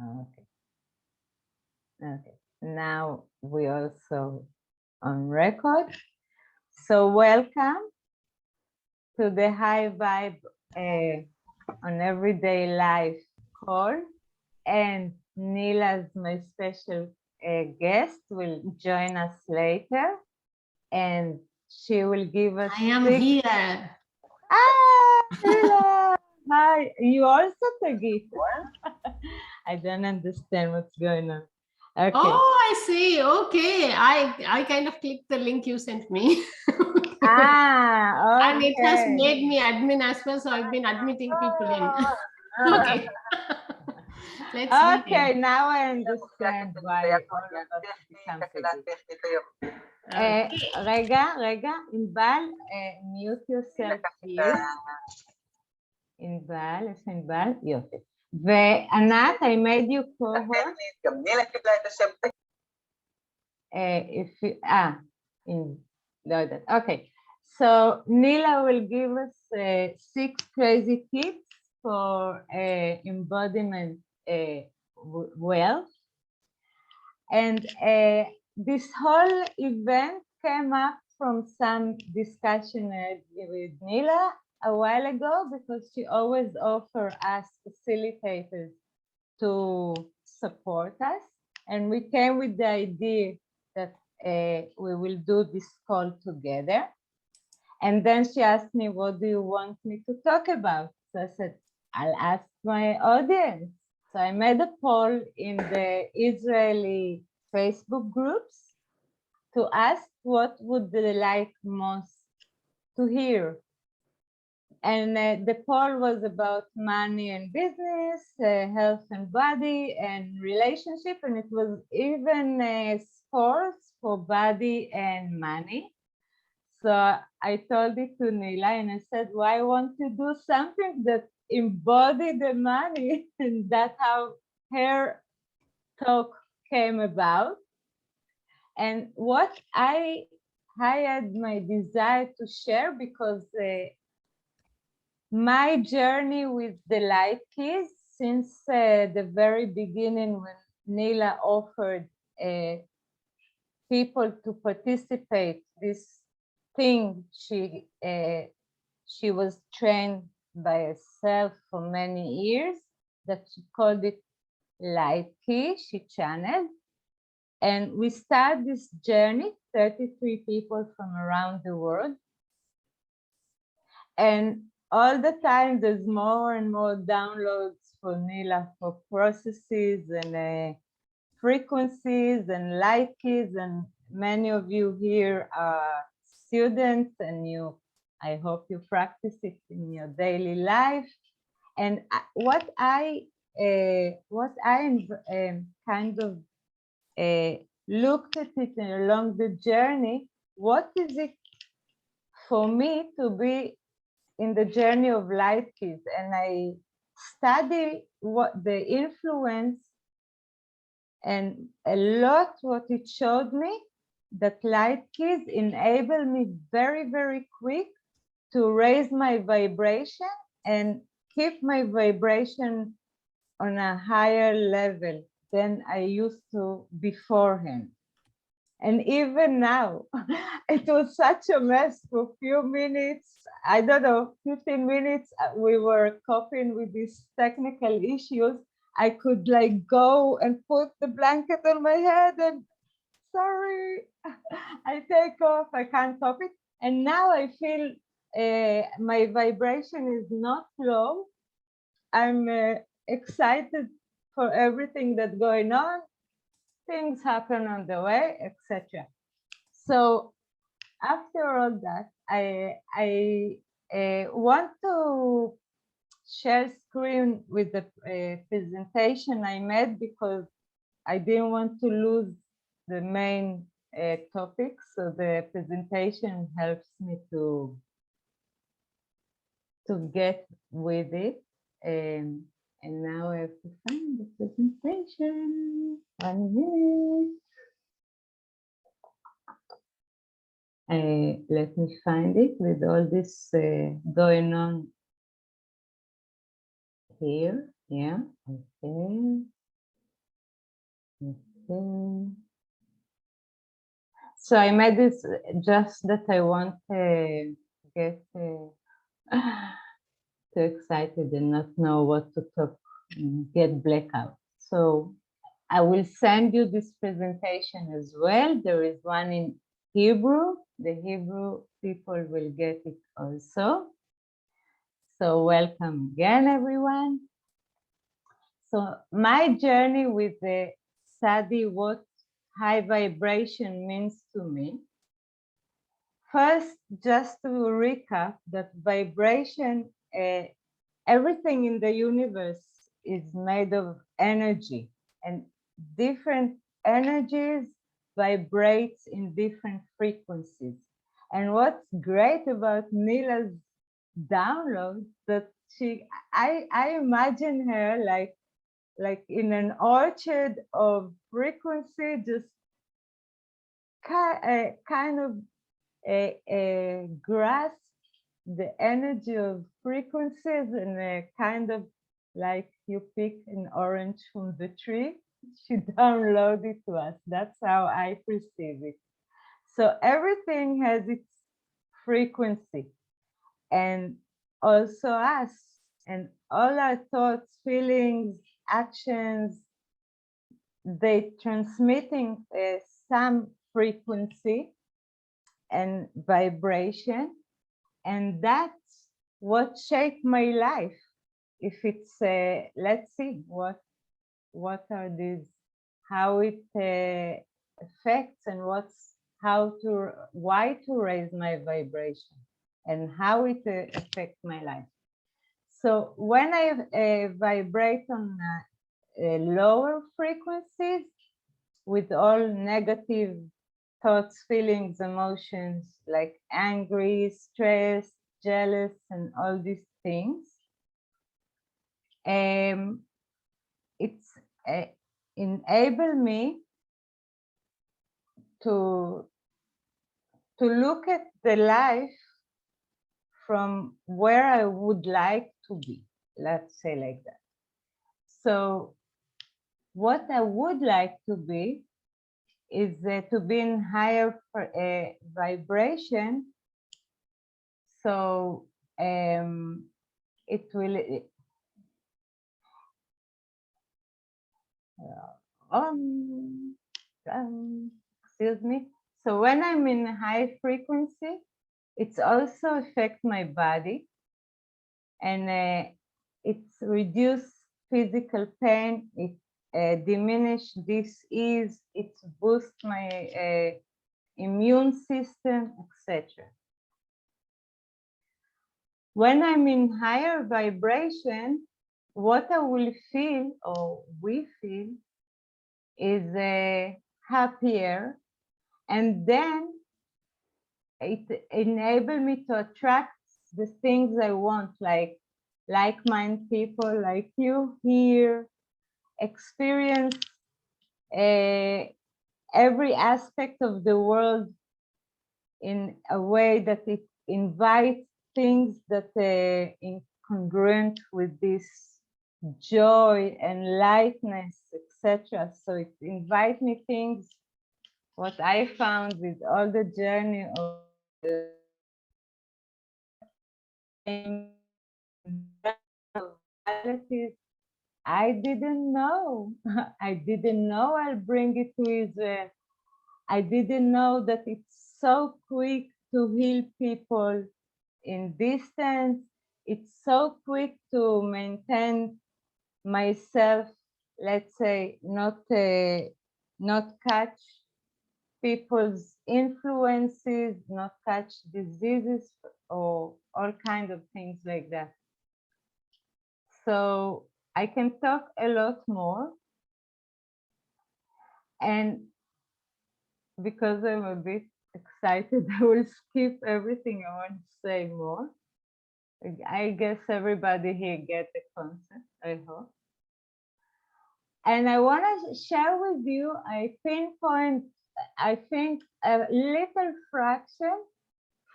Okay. Okay. Now we also on record. So welcome to the High Vibe on Everyday Life call, and Nila, my special guest, will join us later, and she will give us. I am here. Ah, Nila! Hi, you also Tagit. I don't understand what's going on. Okay. Oh, I see. Okay, I kind of clicked the link you sent me. Ah, okay. And it has made me admin as well, so I've been admitting people in. Okay. Let's okay, now I understand why all of us become Tagit. רגע, ענבל, mute yourself here. ענבל, יש ענבל? יופי. וענת, I made you co-host. גם נילה קיבלה את השם. לא יודעת. Okay. So Nila will give us 6 crazy tips for embodiment wealth. And this whole event came up from some discussion with Nila a while ago, because she always offers us facilitators to support us. And we came with the idea that we will do this call together. And then she asked me, what do you want me to talk about? So I said, I'll ask my audience. So I made a poll in the Israeli Facebook groups to ask what would they like most to hear. And the poll was about money and business, health and body, and relationship. And it was even sports for body and money. So I told it to Nila and I said, why won't you do something that embody the money? And that's how her talk came about. And what I had my desire to share, because my journey with the Light Keys since the very beginning, when Nila offered people to participate this thing she was trained by herself for many years, that she called it Light Key, she channeled. And we start this journey, 33 people from around the world. And all the time there's more and more downloads for Nila, for processes and frequencies and light keys, and many of you here are students, and I hope you practice it in your daily life. And what I kind of looked at it along the journey, what is it for me to be in the journey of light keys? And I study what the influence, and a lot what it showed me, that light keys enable me very, very quick to raise my vibration and keep my vibration on a higher level than I used to beforehand. And even now, it was such a mess for a few minutes. I don't know, 15 minutes, we were coping with these technical issues. I could like go and put the blanket on my head and sorry, I take off, I can't top it. And now I feel my vibration is not low. I'm excited for everything that's going on. Things happen on the way, etc. So after all that, I want to share screen with the presentation I made, because I didn't want to lose the main topic. So the presentation helps me to get with it. And now I have to find the presentation. 1 minute. Let me find it with all this going on here. Yeah, okay. Okay. So I made this just that I want to get too excited and not know what to talk, get blackout. So I will send you this presentation as well. There is one in Hebrew. The Hebrew people will get it also. So welcome again, everyone. So my journey with the study what high vibration means to me. First, just to recap that vibration, everything in the universe is made of energy, and different energies vibrates in different frequencies. And what's great about Nila's download that I imagine her like in an orchard of frequency, just kind of grasp the energy of frequencies and kind of like you pick an orange from the tree. She downloaded it to us. That's how I perceive it. So everything has its frequency, and also us, and all our thoughts, feelings, actions, they transmitting some frequency and vibration, and that's what shaped my life. If it's let's see what are these, how it affects, and why to raise my vibration and how it affects my life. So when I vibrate on lower frequencies with all negative thoughts, feelings, emotions like angry, stress, jealous, and all these things, it's enable me to look at the life from where I would like to be, let's say like that. So what I would like to be is to be in higher vibration. So it will excuse me. So when I'm in high frequency, it's also affect my body, and it's reduce physical pain, it diminish disease, it boost my immune system, etc. When I'm in higher vibration, what I will feel, or we feel, is happier, and then it enables me to attract the things I want, like-minded people like you here, experience every aspect of the world in a way that it invites things that are incongruent with this joy and lightness, etc. So it invites me things, what I found with all the journey of the realities, I didn't know. I didn't know I'll bring it to Israel. I didn't know that it's so quick to heal people in distance. It's so quick to maintain myself, let's say, not catch people's influences, not catch diseases, or all kinds of things like that. So I can talk a lot more, and because I'm a bit excited, I will skip everything I want to say more. I guess everybody here get the concept, I hope. And I want to share with you, I pinpoint, I think, a little fraction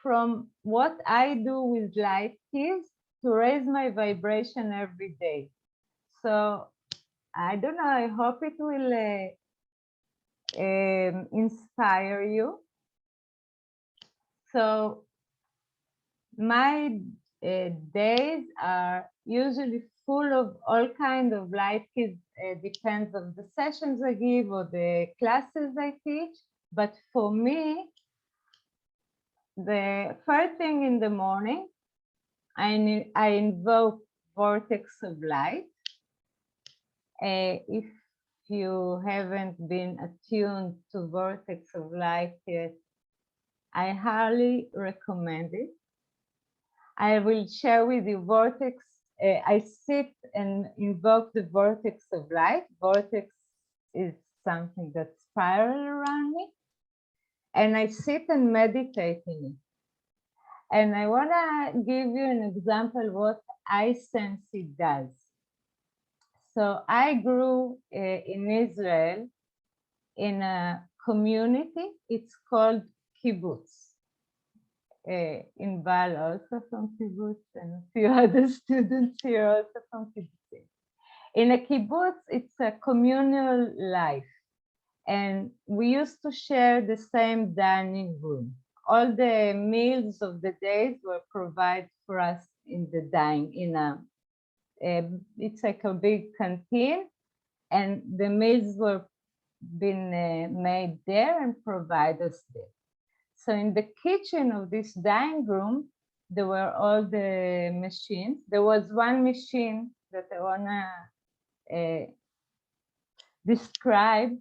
from what I do with light keys to raise my vibration every day. So I don't know, I hope it will inspire you. So my days are usually full of all kinds of light keys. Depends on the sessions I give or the classes I teach. But for me, the first thing in the morning, I invoke vortex of light. If you haven't been attuned to vortex of light yet, I highly recommend it. I will share with you vortex. I sit and invoke the vortex of light. Vortex is something that's spiral around me. And I sit and meditate in it. And I want to give you an example what I sense it does. So I grew in Israel in a community. It's called kibbutz. In Bal also from kibbutz, and a few other students here also from kibbutz. In a kibbutz, it's a communal life. And we used to share the same dining room. All the meals of the days were provided for us in the it's like a big canteen, and the meals were been made there and provided us there. So in the kitchen of this dining room, there were all the machines. There was one machine that I wanna describe.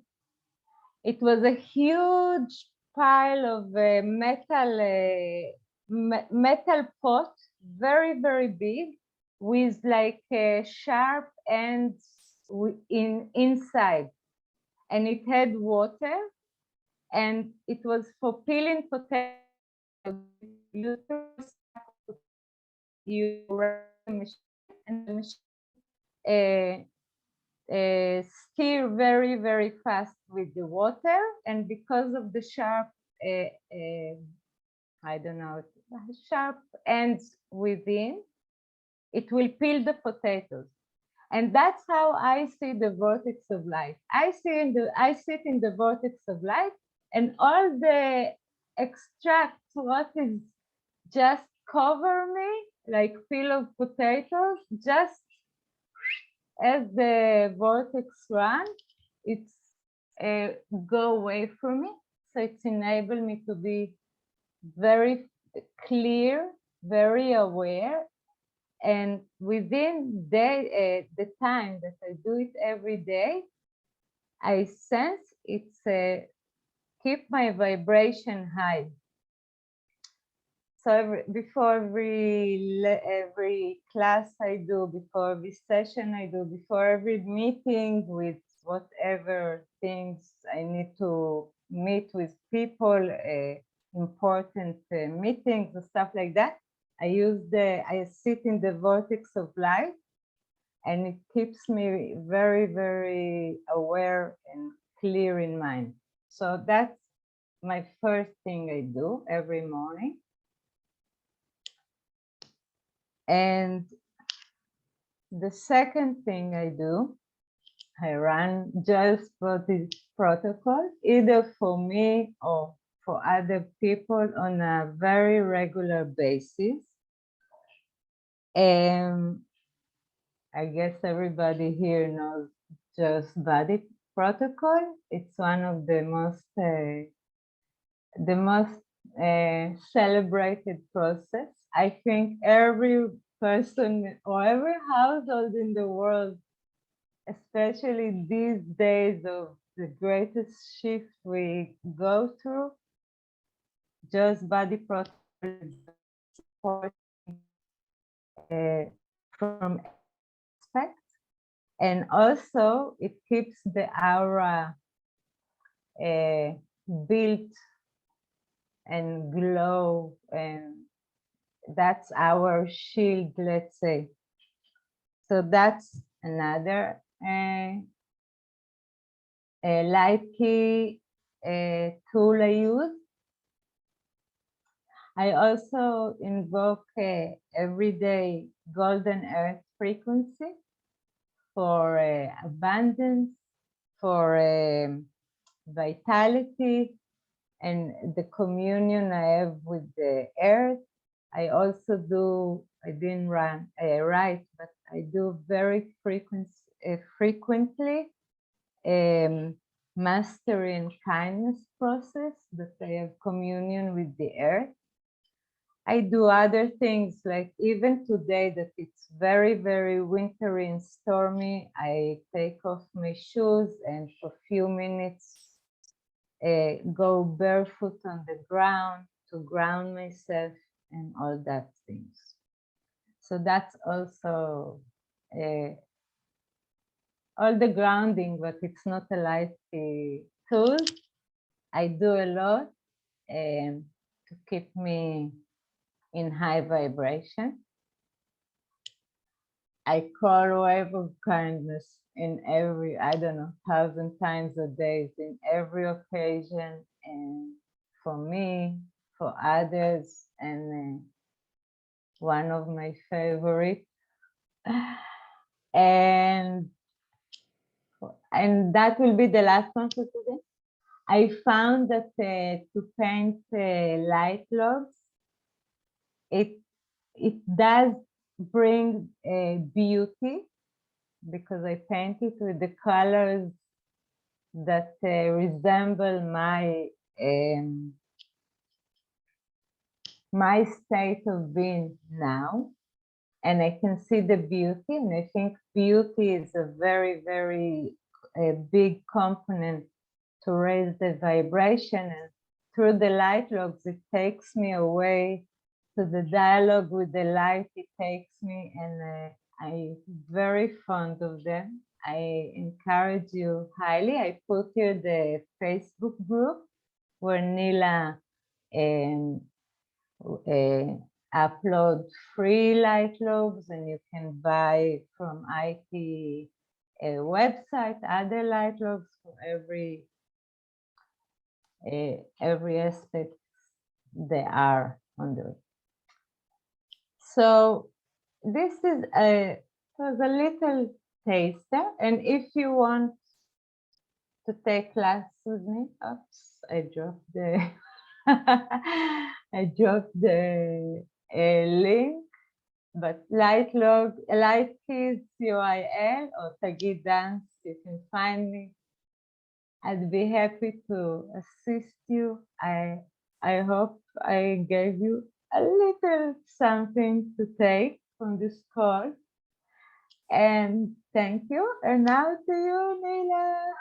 It was a huge pile of metal pot, very, very big, with like sharp ends inside. And it had water, and it was for peeling potatoes. You and the machine stir very, very fast with the water, and because of the sharp, I don't know, sharp ends within, it will peel the potatoes. And that's how I see the vortex of light. I sit in the vortex of light, and all the extracts, what is just cover me, like peel of potatoes, just as the vortex runs, it's go away from me. So it's enabled me to be very clear, very aware. And within the time that I do it every day, I sense it's keep my vibration high. So before every class I do, before every session I do, before every meeting with whatever things I need to meet with people, important meetings and stuff like that, I sit in the vortex of light, and it keeps me very, very aware and clear in mind. So that's my first thing I do every morning. And the second thing I do, I run just for this protocol, either for me or for other people on a very regular basis. I guess everybody here knows just body protocol. It's one of the most celebrated process. I think every person or every household in the world, especially these days of the greatest shift we go through, just body protocol from aspect, and also it keeps the aura built and glow, and that's our shield, let's say. So that's another light key tool I use. I also invoke every day golden earth frequency for abundance, for vitality and the communion I have with the earth. I also do, I write, but I do very frequently mastery and kindness process, that I have communion with the earth. I do other things, like even today that it's very, very wintry and stormy, I take off my shoes and for a few minutes go barefoot on the ground to ground myself and all that things. So that's also all the grounding, but it's not a light tool. I do a lot to keep me in high vibration. I call wave of kindness in every, 1,000 times a day, in every occasion, and for me, for others, and one of my favorites. And that will be the last one for today. I found that to paint light logs, it does bring beauty, because I paint it with the colors that resemble my my state of being now, and I can see the beauty, and I think beauty is a very, very big component to raise the vibration. And through the light logs, it takes me away to the dialogue with the light. It takes me, and I'm very fond of them. I encourage you highly. I put here the Facebook group where Nila upload free light logs, and you can buy from IT website other light logs for every aspect they are under. So this is was a little taster, and if you want to take class with me, oops, I dropped the I dropped the link, but Light Kids UIL or Tagit Dance, you can find me. I'd be happy to assist you. I hope I gave you a little something to take from this course. And thank you. And now to you, Nila.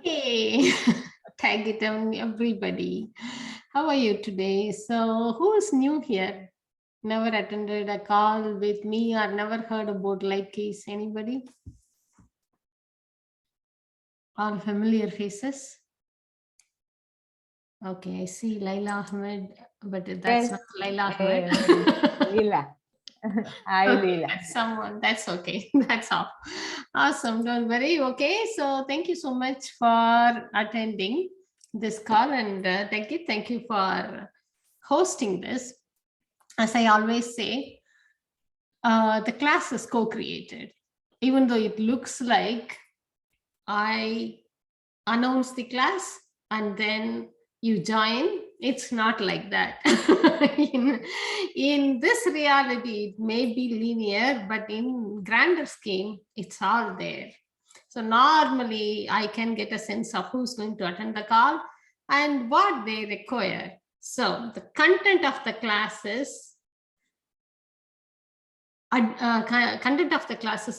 Hey, Tagit, everybody. How are you today? So who's new here? Never attended a call with me or never heard about light keys? Anybody? All familiar faces? Okay, I see Laila Ahmed, but that's not Laila Ahmed. Nila. Hi, okay, Nila. that's someone. That's okay. That's all. Awesome. Don't worry. Okay. So thank you so much for attending this call, and thank you for hosting this. As I always say, the class is co-created, even though it looks like I announce the class and then you join. It's not like that. in this reality, it may be linear, but in grander scheme, it's all there. So normally I can get a sense of who's going to attend the call and what they require. So the content of the classes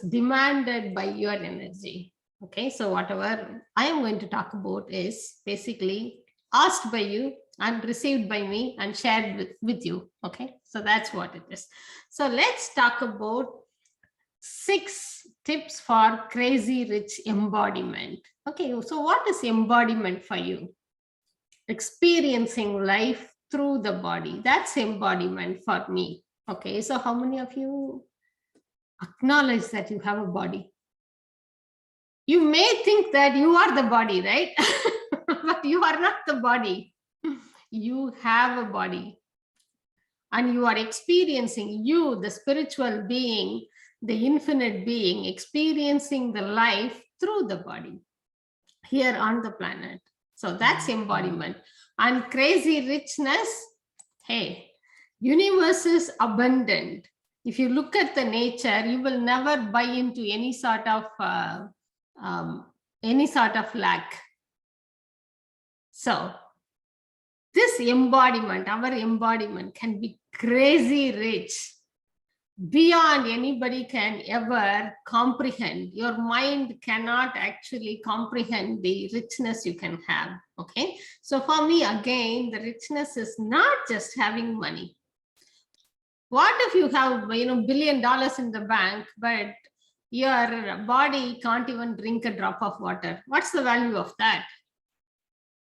demanded by your energy. Okay, so whatever I am going to talk about is basically asked by you and received by me and shared with you. Okay, so that's what it is. So let's talk about 6 tips for crazy rich embodiment. Okay, so what is embodiment for you? Experiencing life through the body. That's embodiment for me. Okay, so how many of you acknowledge that you have a body? You may think that you are the body, right? But you are not the body. You have a body. And you are experiencing, you, the spiritual being, the infinite being, experiencing the life through the body. here on the planet. So that's embodiment. And crazy richness, hey, universe is abundant. If you look at the nature, you will never buy into any sort of lack. So this embodiment, our embodiment, can be crazy rich, beyond anybody can ever comprehend. Your mind cannot actually comprehend the richness you can have. Okay, so for me, again, the richness is not just having money. What if you have, $1 billion in the bank, but your body can't even drink a drop of water? What's the value of that?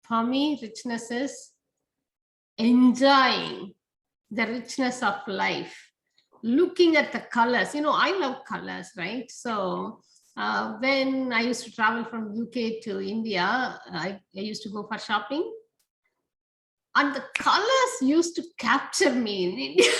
For me, richness is enjoying the richness of life, looking at the colors. I love colors, right? So when I used to travel from UK to India, I used to go for shopping, and the colors used to capture me in India.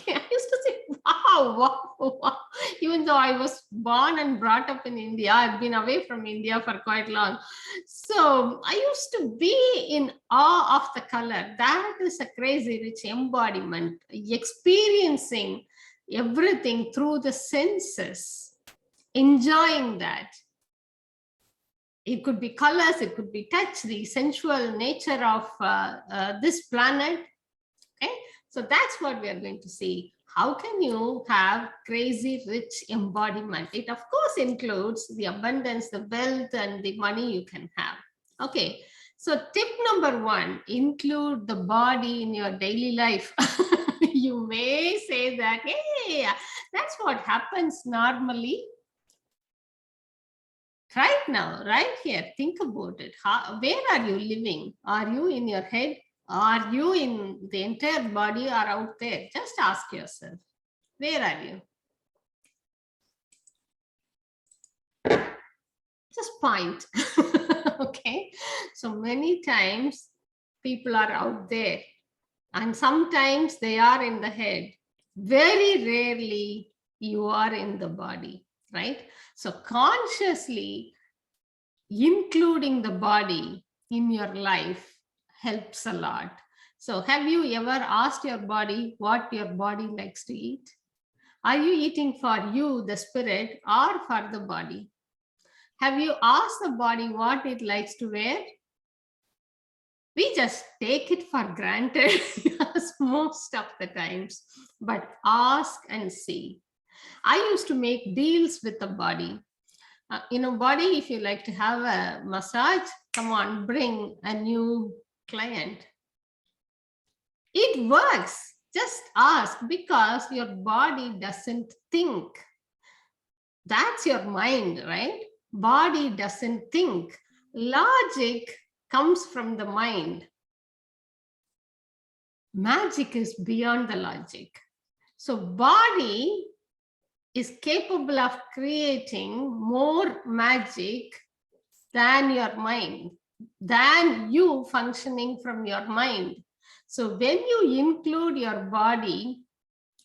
I used to say, wow. Even though I was born and brought up in India, I've been away from India for quite long. So I used to be in awe of the color. That is a crazy rich embodiment, experiencing everything through the senses, enjoying that. It could be colors, it could be touch, the sensual nature of this planet. Okay, so that's what we are going to see. How can you have crazy rich embodiment? It of course includes the abundance, the wealth, and the money you can have. Okay, so tip number 1, include the body in your daily life. You may say that, hey, that's what happens normally. Right now, right here, think about it. Where are you living? Are you in your head? Are you in the entire body or out there? Just ask yourself, where are you? Just point. Okay, so many times people are out there, and sometimes they are in the head. Very rarely you are in the body, right? So consciously including the body in your life helps a lot. So have you ever asked your body what your body likes to eat? Are you eating for you, the spirit, or for the body? Have you asked the body what it likes to wear? We just take it for granted most of the times, but ask and see. I used to make deals with the body. Body, if you like to have a massage, come on, bring a new client. It works. Just ask, because your body doesn't think. That's your mind, right? Body doesn't think. Logic comes from the mind. Magic is beyond the logic. So body is capable of creating more magic than your mind, than you functioning from your mind. So when you include your body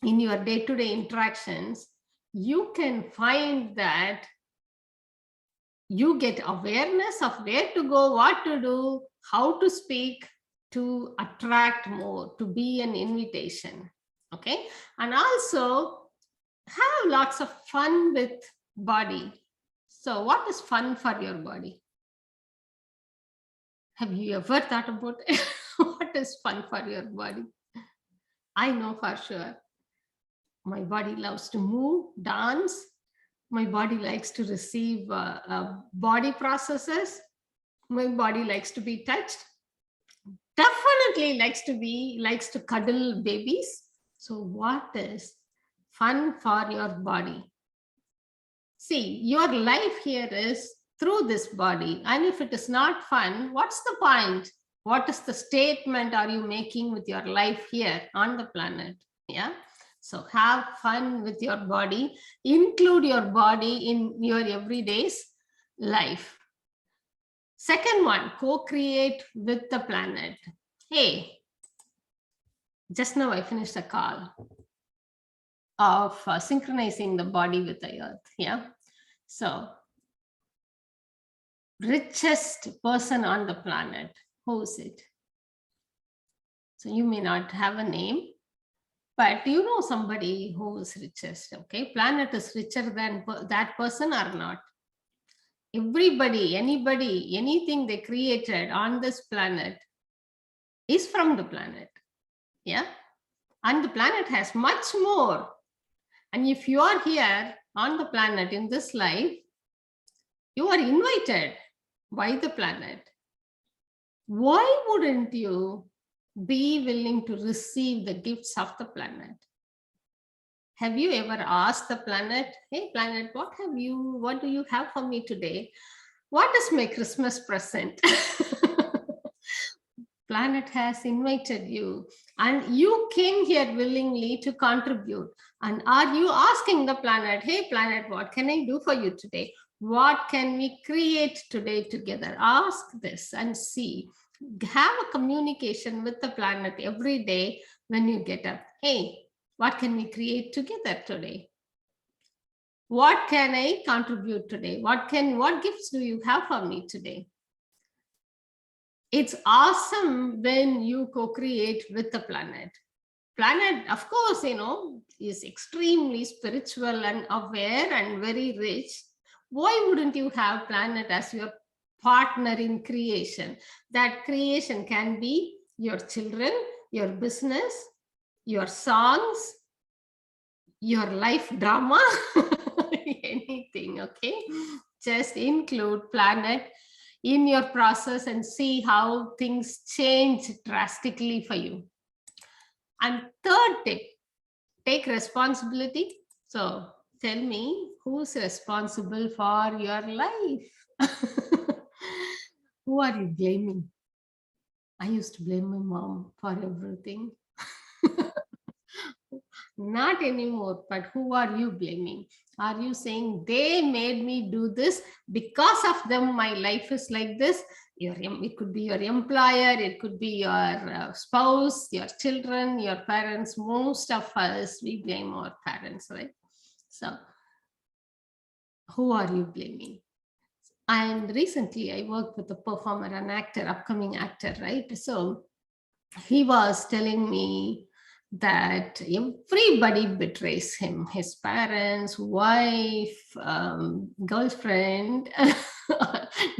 in your day-to-day interactions, you can find that you get awareness of where to go, what to do, how to speak to attract more, to be an invitation. Okay, and also have lots of fun with body. So what is fun for your body? Have you ever thought about it? What is fun for your body? I know for sure. My body loves to move, dance. My body likes to receive body processes. My body likes to be touched. Definitely likes to cuddle babies. So what is fun for your body? See, your life here is through this body. And if it is not fun, what's the point? What is the statement are you making with your life here on the planet? Yeah. So have fun with your body. Include your body in your everyday's life. Second one, co-create with the planet. Hey, just now I finished a call of synchronizing the body with the earth. Yeah. So richest person on the planet? Who is it? So you may not have a name, but you know somebody who is richest, okay? Planet is richer than that person or not? Everybody, anybody, anything they created on this planet is from the planet, yeah? And the planet has much more. And if you are here on the planet in this life, you are invited by the planet. Why wouldn't you be willing to receive the gifts of the planet? Have you ever asked the planet, hey planet, what do you have for me today? What is my Christmas present? Planet has invited you and you came here willingly to contribute. And are you asking the planet, hey planet, what can I do for you today? What can we create today together? Ask this and see. Have a communication with the planet every day when you get up. Hey, what can we create together today? What can I contribute today? What gifts do you have for me today? It's awesome when you co-create with the planet. Planet, of course, is extremely spiritual and aware and very rich. Why wouldn't you have planet as your partner in creation? That creation can be your children, your business, your songs, your life drama, anything, okay? Just include planet in your process and see how things change drastically for you. And third tip, take responsibility. So tell me, who's responsible for your life? Who are you blaming? I used to blame my mom for everything. Not anymore, but who are you blaming? Are you saying they made me do this, because of them my life is like this? It could be your employer, it could be your spouse, your children, your parents. Most of us, we blame our parents, right? So who are you blaming? And recently I worked with a performer, an actor, upcoming actor, right? So he was telling me that everybody betrays him, his parents, wife, girlfriend,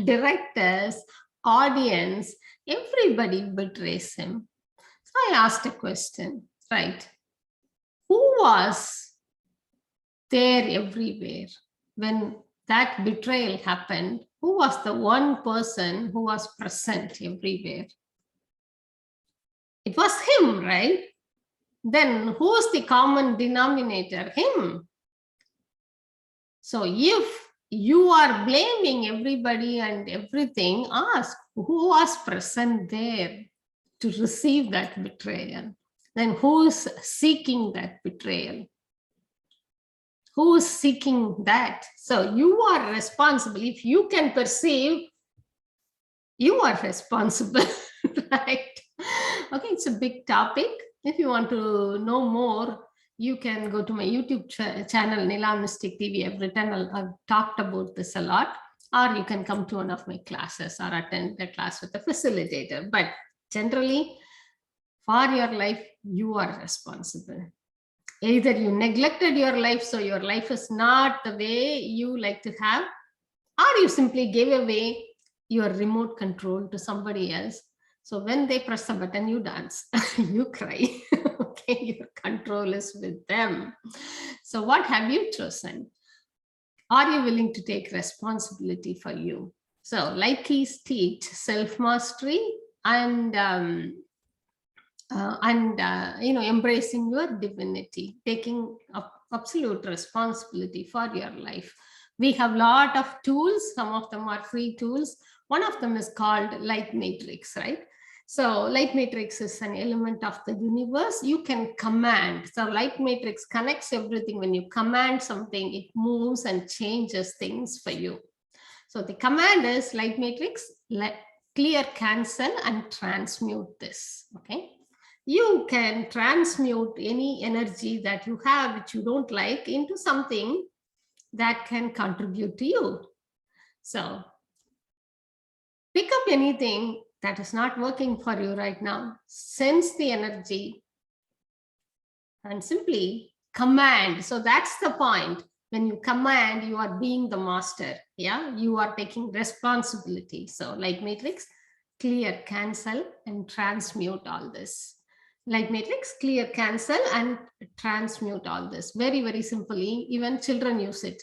directors, audience, everybody betrays him. So I asked a question, right? Who was there everywhere when that betrayal happened? Who was the one person who was present everywhere? It was him, right? Then who's the common denominator? Him. So if you are blaming everybody and everything, ask who was present there to receive that betrayal. Then who's seeking that betrayal? Who's seeking that? So you are responsible. If you can perceive, you are responsible, right? Okay, it's a big topic. If you want to know more, you can go to my YouTube channel, Nila Mystic TV. I've talked about this a lot. Or you can come to one of my classes or attend a class with a facilitator. But generally, for your life, you are responsible. Either you neglected your life, so your life is not the way you like to have, or you simply gave away your remote control to somebody else. So when they press a button, you dance, you cry, okay, your control is with them. So what have you chosen? Are you willing to take responsibility for you? So like he's teach self-mastery and embracing your divinity, taking absolute responsibility for your life. We have a lot of tools. Some of them are free tools. One of them is called light matrix, right? So light matrix is an element of the universe. You can command. So light matrix connects everything. When you command something, it moves and changes things for you. So the command is light matrix, clear, cancel, and transmute this, okay? You can transmute any energy that you have which you don't like into something that can contribute to you. So Pick up anything that is not working for you right now. Sense the energy and simply command. So that's the point. When you command, you are being the master. Yeah, you are taking responsibility. So like matrix, clear, cancel, and transmute all this. Like matrix, clear, cancel, and transmute all this. Very, very simply, even children use it.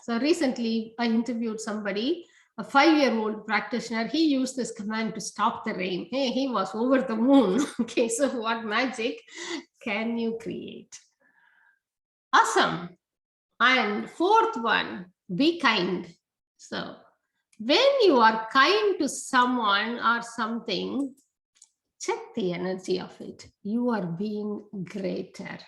So recently I interviewed somebody, a 5-year-old practitioner. He used this command to stop the rain. Hey, he was over the moon. Okay, so what magic can you create? Awesome. And fourth one, be kind. So when you are kind to someone or something, check the energy of it. You are being greater.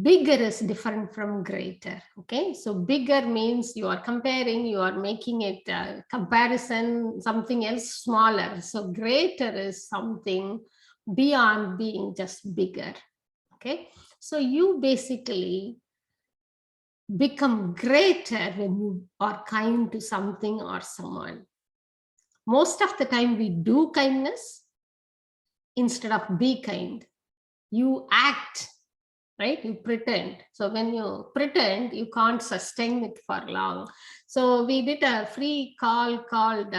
Bigger is different from greater. Okay, so bigger means you are comparing, you are making it a comparison, something else smaller. So greater is something beyond being just bigger. Okay, so you basically become greater when you are kind to something or someone. Most of the time we do kindness instead of be kind. You act, right? You pretend. So when you pretend, you can't sustain it for long. So we did a free call called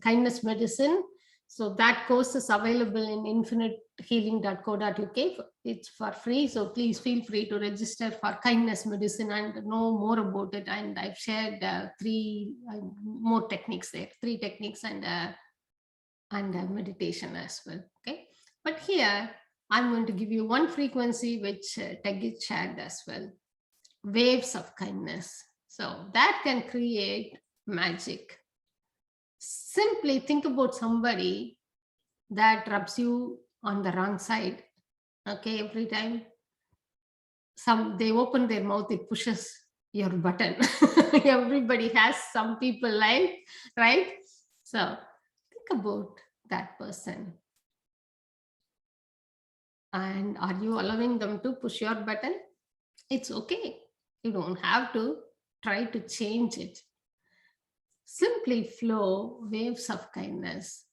Kindness Medicine. So that course is available in infinitehealing.co.uk. It's for free. So please feel free to register for Kindness Medicine and know more about it. And I've shared 3 more techniques there, 3 techniques and meditation as well. Okay. But here I'm going to give you one frequency which Tagit shared as well. Waves of kindness. So that can create magic. Simply think about somebody that rubs you on the wrong side. Okay, every time they open their mouth, it pushes your button. Everybody has some people like, right? So think about that person. And are you allowing them to push your button? It's okay. You don't have to try to change it. Simply flow waves of kindness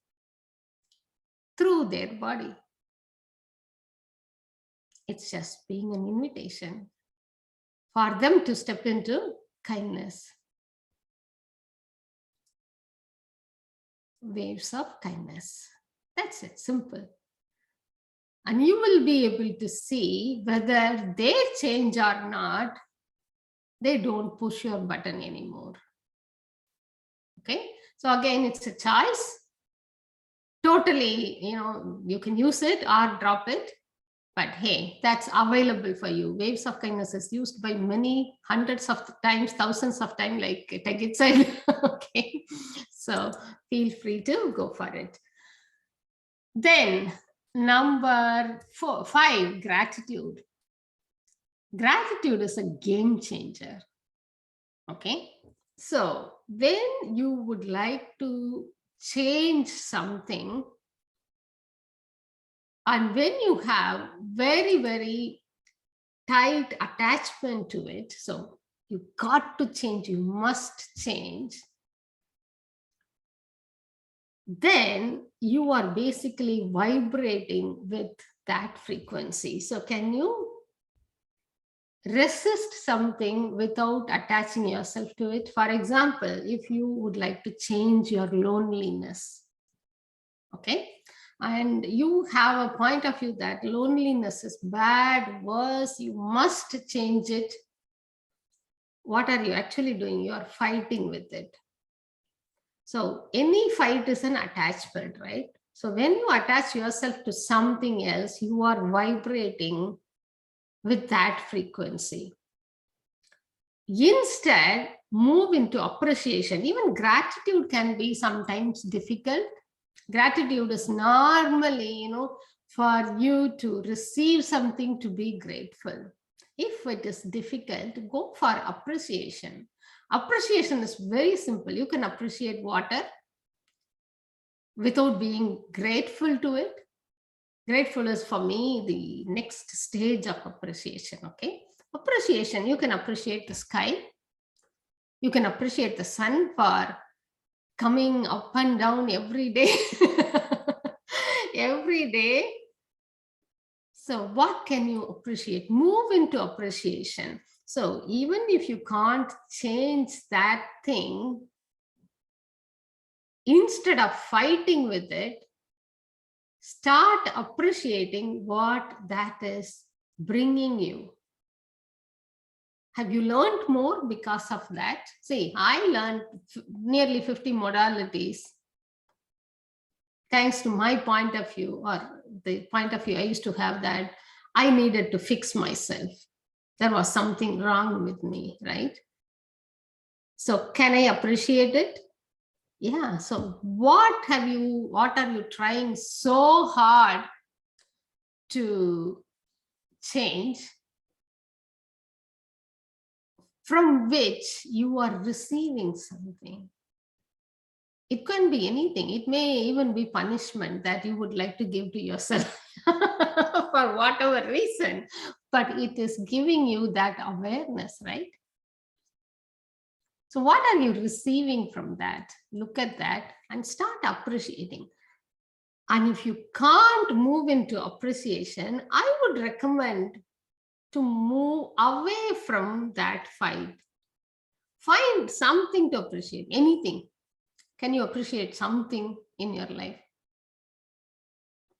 through their body. It's just being an invitation for them to step into kindness. Waves of kindness. That's it, simple. And you will be able to see whether they change or not. They don't push your button anymore. Okay, so again, it's a choice. Totally, you can use it or drop it. But hey, that's available for you. Waves of kindness is used by many hundreds of times, thousands of times, like Tagit said. Okay, so feel free to go for it. Then number 5, gratitude. Gratitude is a game changer. Okay, so when you would like to change something, and when you have very, very tight attachment to it, so you got to change, you must change, then you are basically vibrating with that frequency. So can you resist something without attaching yourself to it? For example, if you would like to change your loneliness, okay, and you have a point of view that loneliness is bad, worse, you must change it. What are you actually doing? You are fighting with it. So any fight is an attachment, right? So when you attach yourself to something else, you are vibrating with that frequency. Instead, move into appreciation. Even gratitude can be sometimes difficult. Gratitude is normally, for you to receive something, to be grateful. If it is difficult, go for appreciation. Appreciation is very simple. You can appreciate water without being grateful to it. Grateful is for me the next stage of appreciation. Okay, appreciation, you can appreciate the sky. You can appreciate the sun for coming up and down every day. Every day. So what can you appreciate? Move into appreciation. So even if you can't change that thing, instead of fighting with it, start appreciating what that is bringing you. Have you learned more because of that? See, I learned nearly 50 modalities thanks to my point of view, or the point of view I used to have, that I needed to fix myself. There was something wrong with me, right? So can I appreciate it? Yeah. So what are you trying so hard to change, from which you are receiving something? It can be anything. It may even be punishment that you would like to give to yourself for whatever reason, but it is giving you that awareness, right? So what are you receiving from that? Look at that and start appreciating. And if you can't move into appreciation, I would recommend to move away from that fight. Find something to appreciate, anything. Can you appreciate something in your life?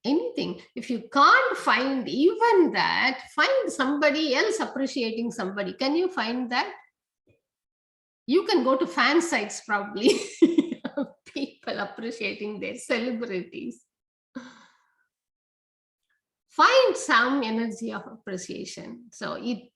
Anything. If you can't find even that, find somebody else appreciating somebody. Can you find that? You can go to fan sites probably. People appreciating their celebrities. Find some energy of appreciation. So it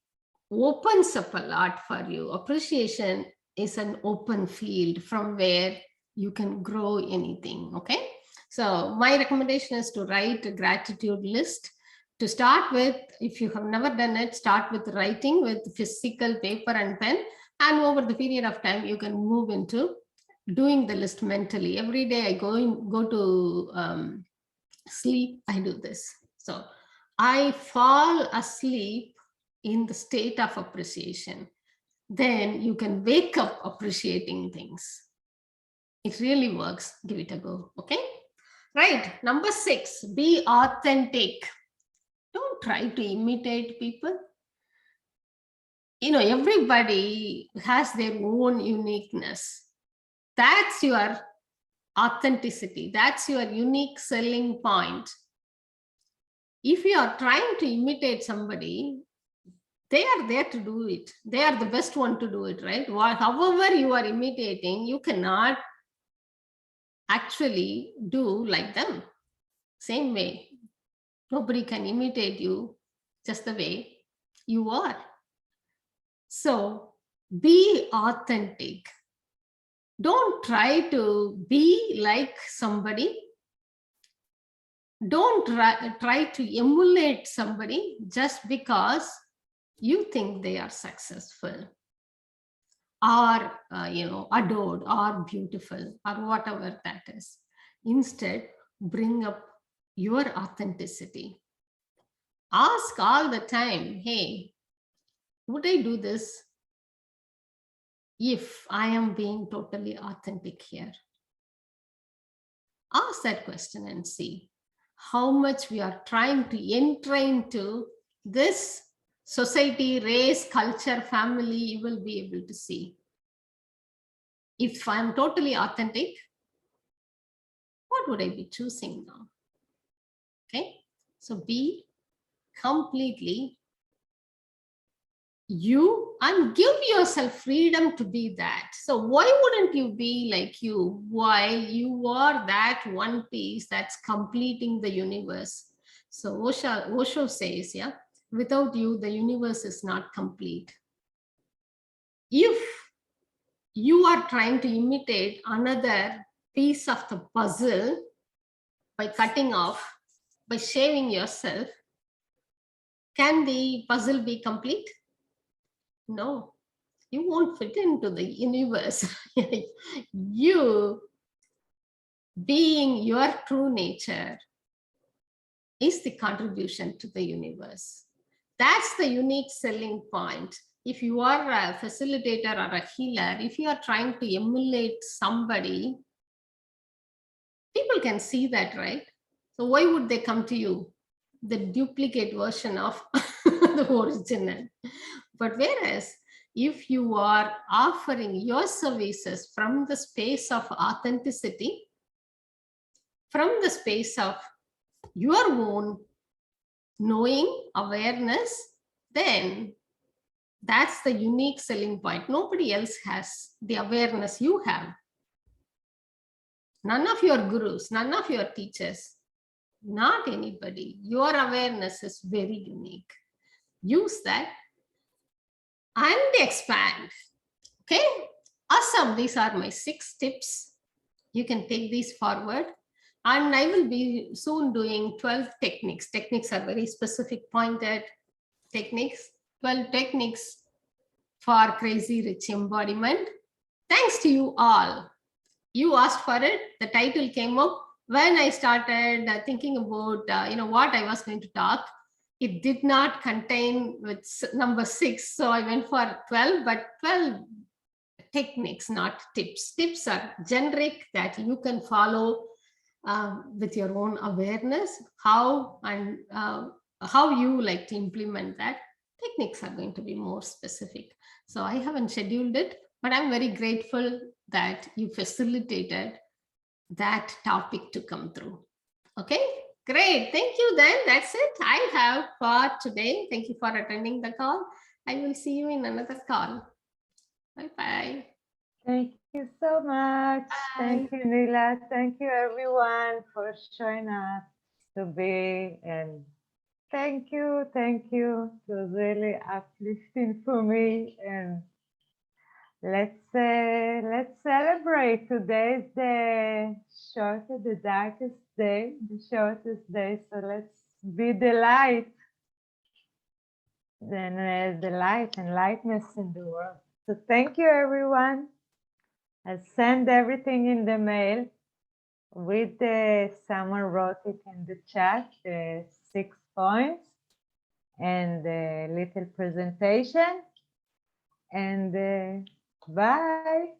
opens up a lot for you. Appreciation is an open field from where you can grow anything, okay? So my recommendation is to write a gratitude list. To start with, if you have never done it, start with writing with physical paper and pen. And over the period of time, you can move into doing the list mentally. Every day I go to sleep, I do this. So I fall asleep in the state of appreciation. Then you can wake up appreciating things. It really works. Give it a go. Okay. Right. Number 6, be authentic. Don't try to imitate people. You know, everybody has their own uniqueness. That's your authenticity. That's your unique selling point. If you are trying to imitate somebody, they are there to do it. They are the best one to do it, right? However you are imitating, you cannot actually do like them. Same way. Nobody can imitate you just the way you are. So be authentic. Don't try to be like somebody. Don't try to emulate somebody just because you think they are successful or adored or beautiful or whatever that is. Instead, bring up your authenticity. Ask all the time, hey, would I do this if I am being totally authentic here? Ask that question and see how much we are trying to enter into this society, race, culture, family. You will be able to see. If I'm totally authentic, what would I be choosing now? Okay, so be completely you and give yourself freedom to be that. So why wouldn't you be like you while you are that one piece that's completing the universe? So Osho says, yeah, without you, the universe is not complete. If you are trying to imitate another piece of the puzzle by cutting off, by shaving yourself, can the puzzle be complete? No, you won't fit into the universe. You being your true nature is the contribution to the universe. That's the unique selling point. If you are a facilitator or a healer, if you are trying to emulate somebody, People can see that, right? So why would they come to you? The duplicate version of the original. But whereas if you are offering your services from the space of authenticity, from the space of your own knowing, awareness, then that's the unique selling point. Nobody else has the awareness you have. None of your gurus, none of your teachers, not anybody. Your awareness is very unique. Use that and expand. Okay, awesome. These are my 6 tips. You can take these forward. And I will be soon doing 12 techniques. Techniques are very specific, pointed techniques. 12 techniques for crazy rich embodiment. Thanks to you all. You asked for it. The title came up when I started thinking about what I was going to talk. It did not contain with number 6, so I went for 12, but 12 techniques, not tips. Tips are generic that you can follow with your own awareness, how you like to implement that. Techniques are going to be more specific. So I haven't scheduled it, but I'm very grateful that you facilitated that topic to come through. Okay, great. Thank you then. That's it I have for today. Thank you for attending the call. I will see you in another call. Bye-bye. Thank you so much. Thank you, Nila. Thank you, everyone, for showing up to be. And thank you. It was really uplifting for me. And let's celebrate. Today is the shortest, the darkest day, the shortest day. So let's be the light. Then the light and lightness in the world. So thank you, everyone. I'll send everything in the mail with someone wrote it in the chat, the 6 points and the little presentation. And bye.